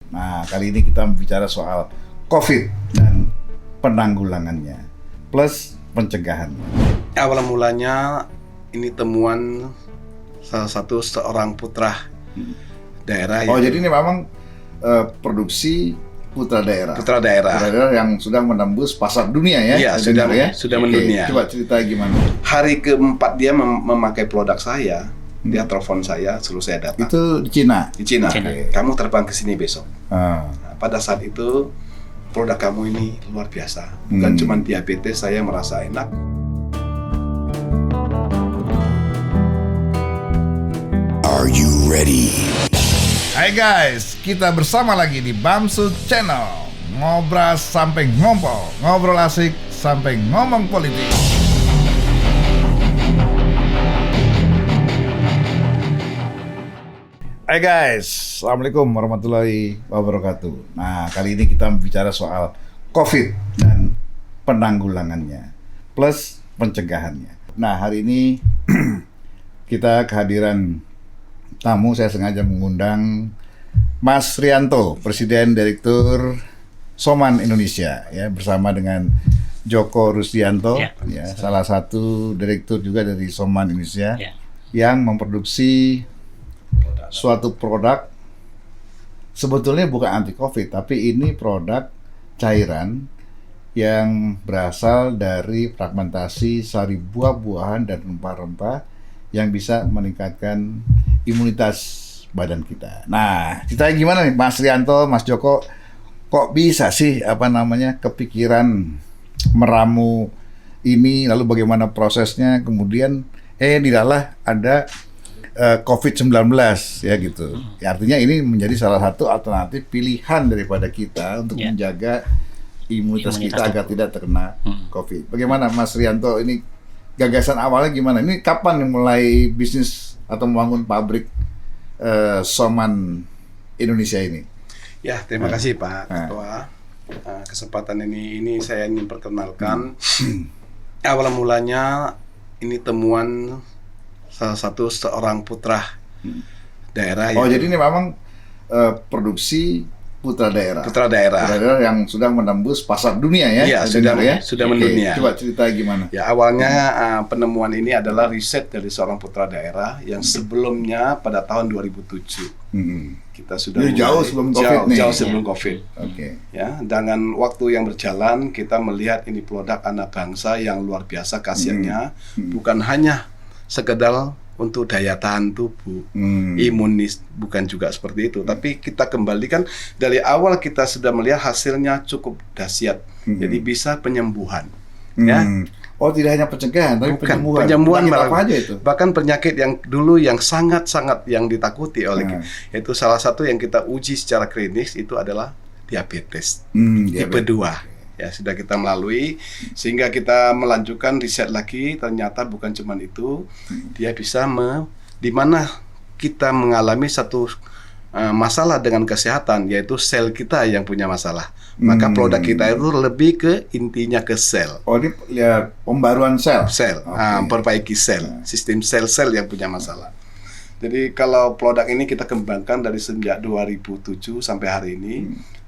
Nah, kali ini kita bicara soal COVID dan penanggulangannya plus pencegahannya. Awal mulanya ini temuan seorang putra daerah. Jadi ini memang produksi putra daerah. Putra daerah yang sudah menembus pasar dunia ya. Iya, sudah mendunia. Coba cerita gimana? Hari keempat dia memakai produk saya. Dia telepon saya, suruh saya datang. Itu di Cina? Di Cina. Kamu terbang ke sini besok. Nah, pada saat itu produk kamu ini luar biasa. Bukan cuma diabetes, saya merasa enak. Are you ready? Hai guys, kita bersama lagi di Bamsud Channel. Ngobras sampai ngompol, ngobrol asik sampai ngomong politik. Hai guys, Assalamualaikum warahmatullahi wabarakatuh. Nah, kali ini kita bicara soal COVID dan penanggulangannya plus pencegahannya. Nah, hari ini kita kehadiran tamu. Saya sengaja mengundang Mas Rianto, Presiden Direktur Soman Indonesia, ya, bersama dengan Joko Rusdianto, ya, salah satu direktur juga dari Soman Indonesia, yang memproduksi suatu produk sebetulnya bukan anti COVID, tapi ini produk cairan yang berasal dari fragmentasi sari buah-buahan dan rempah-rempah yang bisa meningkatkan imunitas badan kita. Nah, ceritanya gimana nih Mas Rianto, Mas Joko, kok bisa sih kepikiran meramu ini, lalu bagaimana prosesnya, kemudian dilalah ada COVID-19 ya gitu. Ya, artinya ini menjadi salah satu alternatif pilihan daripada kita untuk menjaga imunitas kita agar tidak terkena COVID. Bagaimana Mas Rianto, ini gagasan awalnya gimana? Ini kapan mulai bisnis atau membangun pabrik Soman Indonesia ini? Ya, terima kasih Pak Ketua. Kesempatan ini saya ingin perkenalkan. Awal mulanya ini temuan seorang putra daerah. Jadi ini memang produksi putra daerah yang sudah menembus pasar dunia ya. Iya, sudah mendunia. Coba cerita gimana? Ya, awalnya penemuan ini adalah riset dari seorang putra daerah yang sebelumnya pada tahun 2007. Kita sudah jauh sebelum COVID nih. Jauh sebelum COVID. Oke. Ya, dengan waktu yang berjalan kita melihat ini produk anak bangsa yang luar biasa khasiatnya, bukan hanya sekedar untuk daya tahan tubuh, imunis, bukan juga seperti itu. Tapi kita kembalikan dari awal kita sudah melihat hasilnya cukup dahsyat. Jadi bisa penyembuhan. Ya. Oh, tidak hanya pencegahan, tapi penyembuhan apa aja itu? Bahkan penyakit yang dulu yang sangat-sangat yang ditakuti oleh itu salah satu yang kita uji secara klinis itu adalah diabetes tipe 2. Ya, sudah kita melalui sehingga kita melanjutkan riset lagi, ternyata bukan cuma itu, dia bisa di mana kita mengalami satu masalah dengan kesehatan, yaitu sel kita yang punya masalah. Maka produk kita itu lebih ke intinya ke sel. Oh, ini ya pembaruan sel. Memperbaiki sel, sistem sel-sel yang punya masalah. Jadi kalau produk ini kita kembangkan dari sejak 2007 sampai hari ini.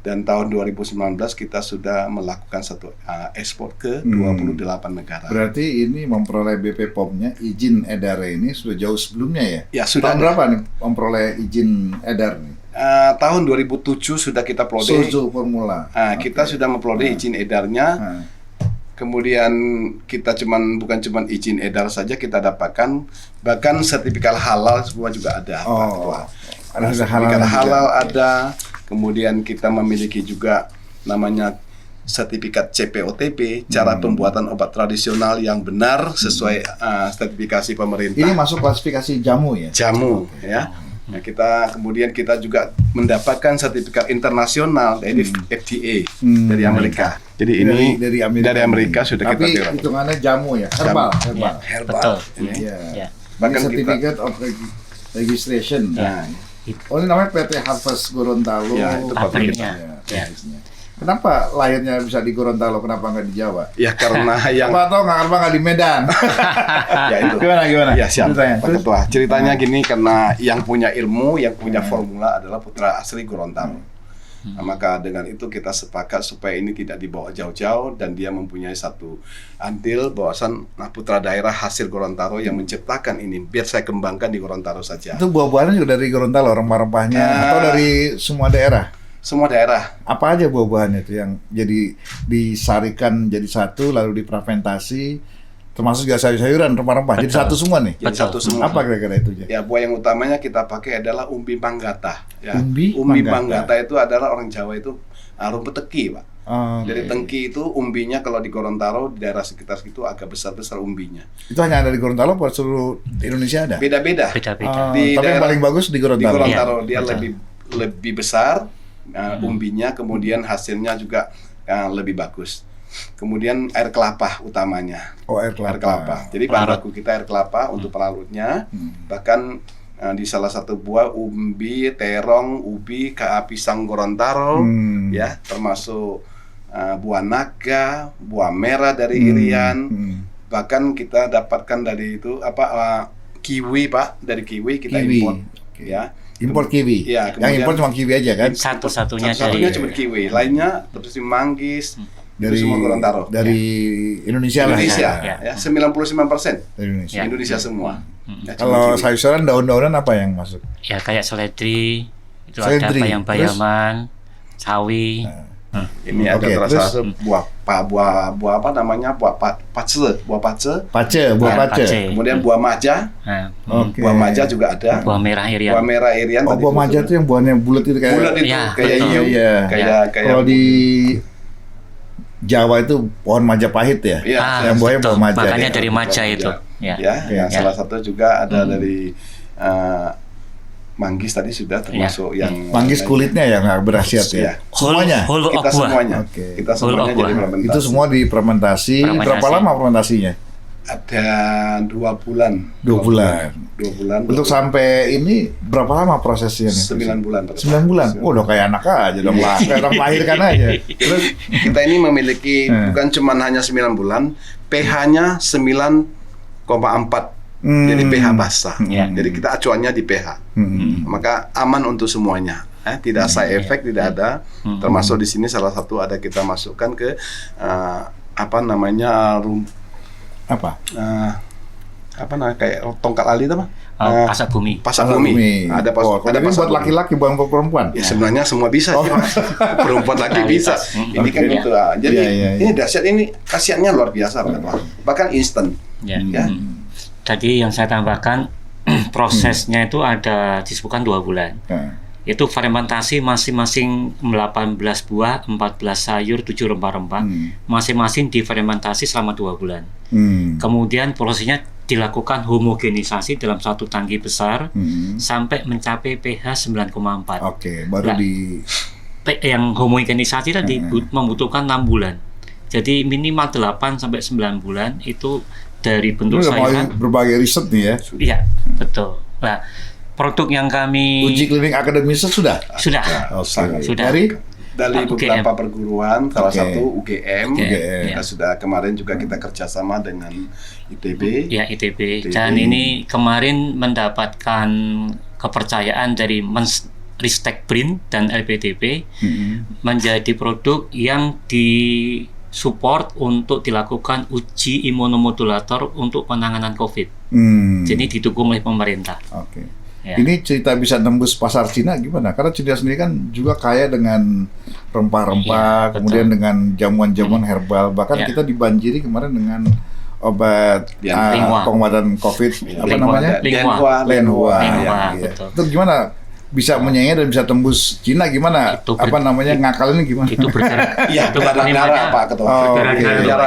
Dan tahun 2019 kita sudah melakukan satu ekspor ke 28 negara. Berarti ini memperoleh BP POM-nya, izin edar ini sudah jauh sebelumnya ya? Ya, sudah. Tahun berapa nih memperoleh izin edar nih? Tahun 2007 sudah kita peroleh. Suzu Formula. Kita sudah memperoleh izin edarnya. Kemudian kita bukan cuma izin edar saja kita dapatkan, bahkan sertifikat halal semua juga ada. Ada sertifikat halal ada. Kemudian kita memiliki juga namanya sertifikat CPOTP, cara pembuatan obat tradisional yang benar sesuai sertifikasi pemerintah. Ini masuk klasifikasi jamu ya? Jamu, ya. Nah, kemudian kita juga mendapatkan sertifikat internasional dari FDA dari Amerika. Jadi ini dari Amerika sudah kita terima. Tapi hitungannya jamu ya, herbal. Betul. Bahkan certificate of registration. Oh, ini namanya PT Harvest Gorontalo. Ya, itu pabriknya. Kenapa lahirnya bisa di Gorontalo? Kenapa nggak di Jawa? Ya karena yang nggak di Medan. Ya itu. Gimana? Ya siap. Pak Ketua. Ceritanya gini, karena yang punya ilmu, yang punya formula adalah putra asli Gorontalo. Nah, maka dengan itu kita sepakat supaya ini tidak dibawa jauh-jauh dan dia mempunyai satu andil bahwasan putra daerah hasil Gorontalo yang menciptakan ini. Biar saya kembangkan di Gorontalo saja. Itu buah-buahannya juga dari Gorontalo, rempah-rempahnya, atau dari semua daerah? Semua daerah. Apa aja buah-buahannya itu yang jadi disarikan jadi satu lalu difermentasi, termasuk juga sayur-sayuran, rempah-rempah. Jadi satu semua nih. Jadi satu semua. Apa kira-kira itu? Ya, buah yang utamanya kita pakai adalah umbi manggata. Ya. Umbi manggata itu adalah orang Jawa itu rumput teki, Pak. Jadi tengki itu umbinya kalau di Gorontalo di daerah sekitar situ agak besar-besar umbinya. Itu hanya ada di Gorontalo atau seluruh Indonesia ada? Beda-beda. Tapi yang paling bagus di Gorontalo. Di Gorontalo dia lebih besar umbinya, kemudian hasilnya juga lebih bagus. Kemudian air kelapa utamanya. Air kelapa. Jadi bahan baku kita air kelapa untuk pelarutnya. Bahkan di salah satu buah umbi, terong, ubi, pisang Gorontalo, ya, termasuk buah naga, buah merah dari Irian. Bahkan kita dapatkan dari itu kiwi, Pak, dari kiwi kita import. Ya. Import kiwi. Ya, yang import cuma kiwi aja kan? Satu-satunya cuma kiwi. Lainnya terus manggis dari semua Gorontalo. Dari Indonesia lah. Ya, 99% dari Indonesia. Indonesia semua. Ya, kalau sayur-sayuran daun-daunan apa yang masuk? Ya kayak seledri, itu ada bayam-bayaman, sawi. Ini ada salah satu buah apa namanya? Buah pace. Kemudian buah maja. Buah maja juga ada. Buah merah Irian. Buah maja itu yang buahnya bulat itu kayak kayak kalau di Jawa itu pohon Majapahit ya. Yang buahnya buah maja. Makanya dari maja itu. Salah satu juga ada dari manggis tadi sudah termasuk yang manggis kulitnya yang berkhasiat ya. Semuanya. Kita semuanya jadi fermentasi. Itu semua difermentasi. Berapa lama fermentasinya? Ada 2 bulan. 2 bulan. Untuk sampai ini berapa lama prosesnya? 9 bulan. 9 bulan. Udah kayak anak aja dong, kayak orang melahirkan aja. Terus kita ini memiliki bukan cuma hanya 9 bulan, pH-nya 9,4. Jadi pH basah. Jadi kita acuannya di pH. Maka aman untuk semuanya. Tidak side effect, tidak ada. Termasuk di sini salah satu ada kita masukkan ke kayak tongkat ali itu apa? Pasak bumi. Ada pasak buat laki-laki, bukan buat perempuan. Ya sebenarnya semua bisa. Perempuan laki bisa. Ini kan gitu. Jadi ini dahsyat, ini khasiatnya luar biasa, bahkan instan. Tadi yang saya tambahkan prosesnya itu ada disebutkan 2 bulan. Itu fermentasi masing-masing 18 buah, 14 sayur, 7 rempah-rempah. Masing-masing difermentasi selama 2 bulan. Kemudian prosesnya dilakukan homogenisasi dalam satu tangki besar sampai mencapai pH 9,4. Baru yang homogenisasi tadi membutuhkan 6 bulan. Jadi minimal 8 sampai 9 bulan itu dari bentuk sayuran. Berbagai riset nih ya. Iya, betul. Nah, produk yang kami uji klinik akademis sudah. Sudah. Dari beberapa perguruan, salah satu UGM. Kita sudah kemarin juga kita kerjasama dengan ITB. Ya, ITB. Dan ini kemarin mendapatkan kepercayaan dari Ristek BRIN dan LPDP menjadi produk yang support untuk dilakukan uji imunomodulator untuk penanganan COVID. Jadi didukung oleh pemerintah. Ini cerita bisa tembus pasar Cina gimana? Karena Cina sendiri kan juga kaya dengan rempah-rempah, kemudian dengan jamuan-jamuan herbal. Bahkan kita dibanjiri kemarin dengan obat pengobatan COVID, Lenhua. Itu gimana? Bisa menyaingi dan bisa tembus Cina gimana? Ngakalinnya gimana? Itu bergerak. Itu darah Pak Ketua.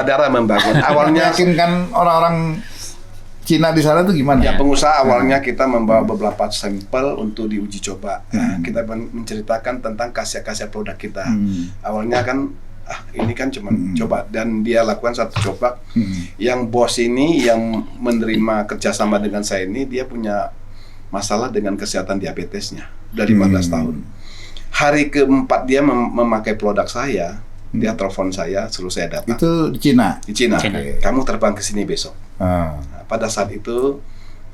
Darah membangun. Awalnya yakinkan orang-orang Cina di sana tuh gimana? Ya, pengusaha awalnya kita membawa beberapa sampel untuk diuji coba. Kita menceritakan tentang khasiat-khasiat produk kita. Awalnya kan ini kan cuma coba, dan dia lakukan satu coba. Yang bos ini yang menerima kerjasama dengan saya ini, dia punya masalah dengan kesehatan diabetesnya dari 15 tahun. Hari keempat dia memakai produk saya, dia telepon saya, suruh saya datang. Itu di Cina? Di Cina. Kamu terbang ke sini besok. Pada saat itu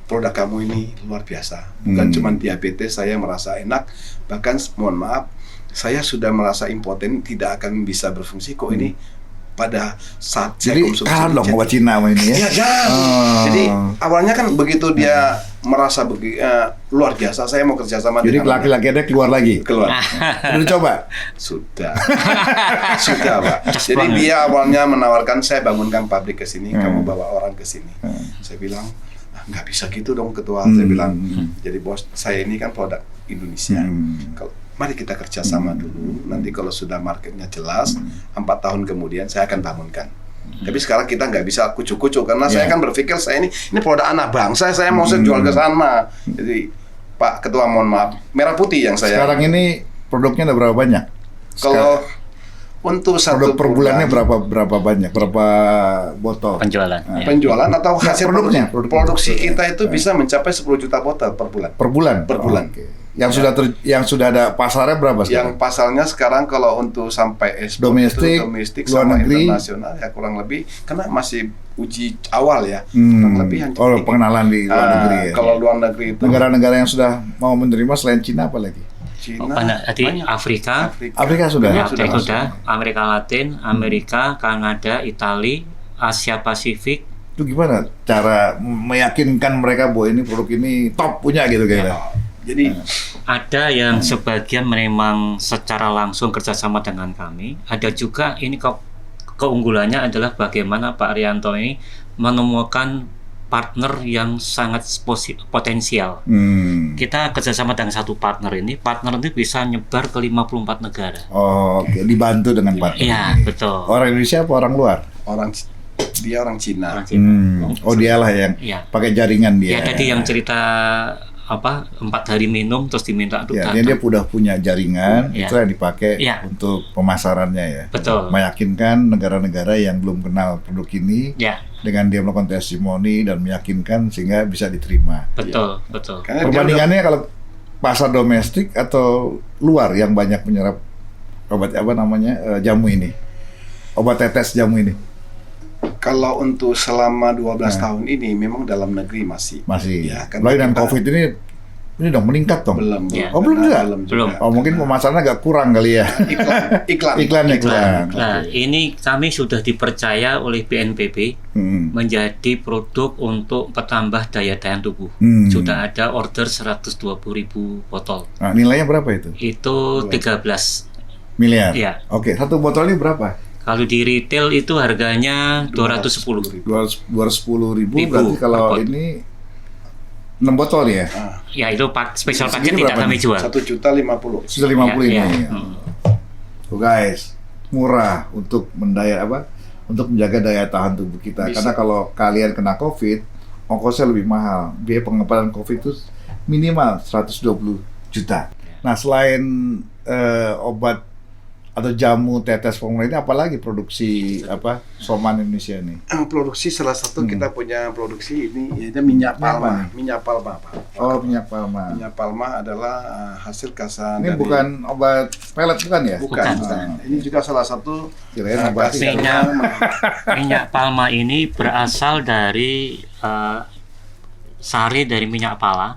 produk kamu ini luar biasa. Bukan cuma diabetes saya merasa enak, bahkan mohon maaf, saya sudah merasa impoten, tidak akan bisa berfungsi. Kok ini pada saat saya Jadi konsumsi kalah dong jadi- obat Cina sama ini ya. Iya, jangan. Oh. Jadi awalnya kan begitu dia merasa luar biasa, saya mau kerja sama Jadi dengan laki-laki ada keluar lagi. keluar. Udah coba? Sudah. Sudah, Pak. Just Jadi banget. dia awalnya menawarkan saya bangunkan pabrik ke sini, kamu bawa orang ke sini. Hmm. Saya bilang, nggak bisa gitu dong ketua. Saya bilang, Hmm. jadi bos, saya ini kan produk Indonesia. Kalau mari kita kerjasama dulu. Nanti kalau sudah marketnya jelas, 4 tahun kemudian saya akan bangunkan. Tapi sekarang kita nggak bisa kucuk-kucuk karena saya kan berpikir saya ini produk anak bangsa, saya mau saya jual ke sana. Jadi Pak Ketua mohon maaf, merah putih yang saya. Sekarang ini produknya ada berapa banyak? Kalau untuk satu Produk per bulannya bulan, berapa banyak? Berapa botol? Penjualan. Nah, Ya. penjualan atau Nggak, hasil produknya, produksi, produknya. produksi kita itu bisa mencapai 10 juta botol per bulan. Per bulan? Per bulan. Oke. Yang sudah ada pasarnya berapa Yang sekarang? pasalnya sekarang kalau untuk sampai ekspor Domestik, itu domestik luar sama negeri. internasional ya kurang lebih karena masih uji awal ya. Kurang lebih hanya Oh, pengenalan di luar negeri ya. Kalau luar negeri itu Negara-negara yang sudah mau menerima selain Cina apa lagi? Cina, Tadi banyak. Afrika, Afrika sudah? ya, sudah Afrika masuk. sudah, Amerika Latin, Amerika, Kanada, Italia, Asia Pasifik. Itu gimana cara meyakinkan mereka bahwa ini produk ini top punya gitu kayaknya? Jadi Ada yang sebagian memang secara langsung kerjasama dengan kami. Ada juga ini keunggulannya adalah bagaimana Pak Rianto ini menemukan partner yang sangat potensial. Kita kerjasama dengan satu partner ini bisa nyebar ke 54 negara. Oh, oke. Dibantu dengan partner. Iya, ini. betul. Orang Indonesia apa orang luar? dia orang Cina. Orang Cina. Oh, dialah yang Iya. pakai jaringan dia. Ya, tadi yang cerita 4 hari minum terus diminta untuk Ya, dia udah punya jaringan, Ya. itu yang dipakai Ya. untuk pemasarannya ya. Betul. Meyakinkan negara-negara yang belum kenal produk ini Ya, dengan dia melakukan testimoni dan meyakinkan sehingga bisa diterima. betul, betul. Karena dia Perbandingannya kalau pasar domestik atau luar yang banyak menyerap obat jamu ini, obat tetes jamu ini kalau untuk selama 12 tahun ini memang dalam negeri masih masih. Ya, kan Lalu dan kita- COVID ini dong meningkat dong. belum. Ya. Oh, belum juga? Belum. Oh, mungkin pemasarannya agak kurang kali ya. Iklan. Iklan. Nah, ini kami sudah dipercaya oleh BNPB menjadi produk untuk petambah daya tahan tubuh. Sudah ada order 120.000 botol. Nah, nilainya berapa itu? Itu 13. Miliar. Iya. Oke, satu botol ini berapa? Kalau di retail itu harganya 210. 210.000 Ribu berarti kalau per pot. ini 6 botol ya? Ya, itu spesial paket Segini tidak berapa kami nih? jual. 1.050.000. Sudah 50 Ya, ini. ya. Tuh guys, murah untuk untuk menjaga daya tahan tubuh kita. Bisa. Karena kalau kalian kena COVID, ongkosnya lebih mahal. Biaya pengobatan COVID itu minimal 120 juta. Nah, selain obat atau jamu tetes formula ini, apalagi produksi Soman Indonesia ini? Produksi salah satu kita punya produksi ini yaitu minyak palma. nih? Minyak palma, Pak. Oh, minyak palma. Minyak palma adalah hasil kasan Ini dari bukan obat pelet bukan ya? bukan. Bukan. Ini juga salah satu Kirain obat kasih minyak. aroma. Minyak palma ini berasal dari sari dari minyak pala,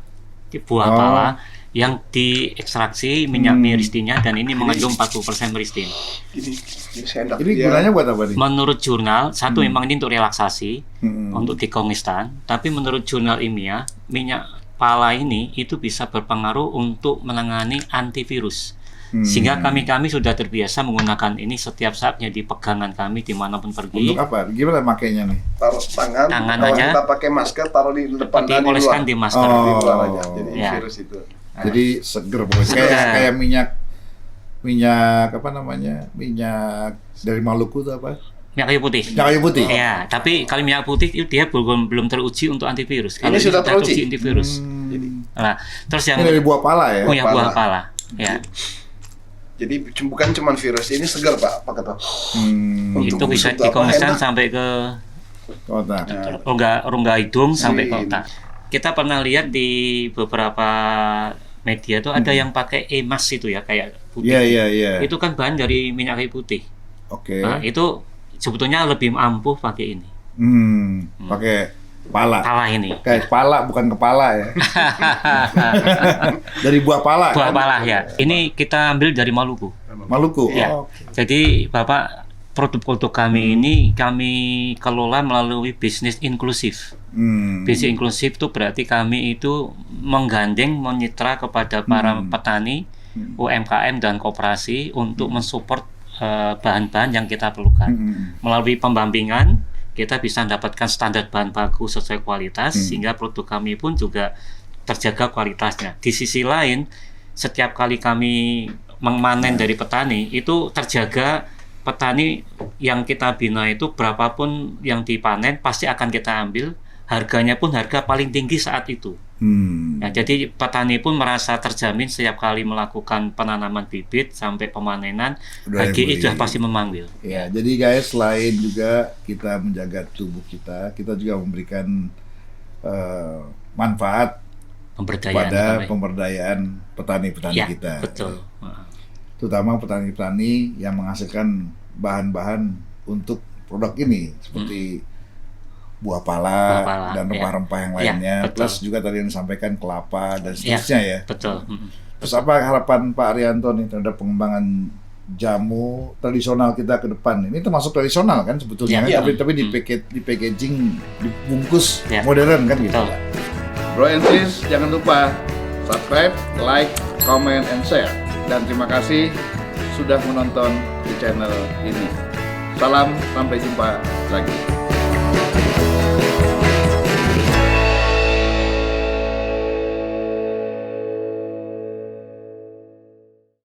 buah Oh. pala yang diekstraksi minyak miristinnya, dan ini mengandung 40% miristin. Ini sendok Ini dia. gunanya buat apa nih? Menurut jurnal, satu memang ini untuk relaksasi, Hmm. untuk dekongestan, tapi menurut jurnal ilmiah, minyak pala ini itu bisa berpengaruh untuk menangani antivirus. Sehingga kami sudah terbiasa menggunakan ini setiap saatnya di pegangan kami dimanapun pergi. Untuk apa? Gimana makainya nih? Taruh tangan kalau aja. kita pakai masker taruh di depan dan di Dioleskan luar. di masker. Oh. Di luar aja. Jadi Ya. virus itu. Jadi seger pokoknya. Seger. Kayak minyak minyak dari Maluku itu apa? Minyak kayu putih. Minyak kayu putih. Ya, tapi kalau minyak putih itu dia belum teruji untuk antivirus. Kalau Ini sudah teruji. antivirus. Nah, terus yang Ini dari buah pala ya? oh ya, buah pala. pala. Ya, Jadi bukan cuma virus, ini segar Pak Ketua. itu bisa untuk apa? dikongsan Enak. sampai ke Kota. rongga hidung sampai ke Ini. otak. Kita pernah lihat di beberapa media tuh ada yang pakai emas itu ya, kayak putih. Iya. Itu kan bahan dari minyak kayu putih. Oke. Nah, itu sebetulnya lebih ampuh pakai ini. Pakai Pala. Pala ini. Guys, pala bukan kepala ya. Dari buah pala. Buah kan? pala ya. Ini kita ambil dari Maluku. Maluku. Ya. Oh, oke. Jadi Bapak, produk-produk kami ini kami kelola melalui bisnis inklusif. Bisnis inklusif itu berarti kami itu menggandeng, menyitra kepada para petani, UMKM dan koperasi untuk mensupport bahan-bahan yang kita perlukan. Melalui pembampingan kita bisa mendapatkan standar bahan baku sesuai kualitas, sehingga produk kami pun juga terjaga kualitasnya. Di sisi lain, setiap kali kami memanen dari petani itu terjaga. Petani yang kita bina itu berapapun yang dipanen pasti akan kita ambil, harganya pun harga paling tinggi saat itu. Nah, jadi petani pun merasa terjamin setiap kali melakukan penanaman bibit sampai pemanenan, HGI sudah pasti memanggil. Ya, jadi guys, selain juga kita menjaga tubuh kita juga memberikan manfaat pada pemberdayaan petani-petani ya, kita. Betul. Terutama petani-petani yang menghasilkan bahan-bahan untuk produk ini seperti buah pala dan rempah-rempah yang lainnya, plus juga tadi yang disampaikan kelapa dan seterusnya ya. Betul. Terus apa harapan Pak Arianto nih terhadap pengembangan jamu tradisional kita ke depan? Ini termasuk tradisional kan sebetulnya, kan? Tapi di packaging, dibungkus modern kan gitu. Bro and sis, jangan lupa subscribe, like, comment, and share. Dan terima kasih sudah menonton di channel ini. Salam, sampai jumpa lagi.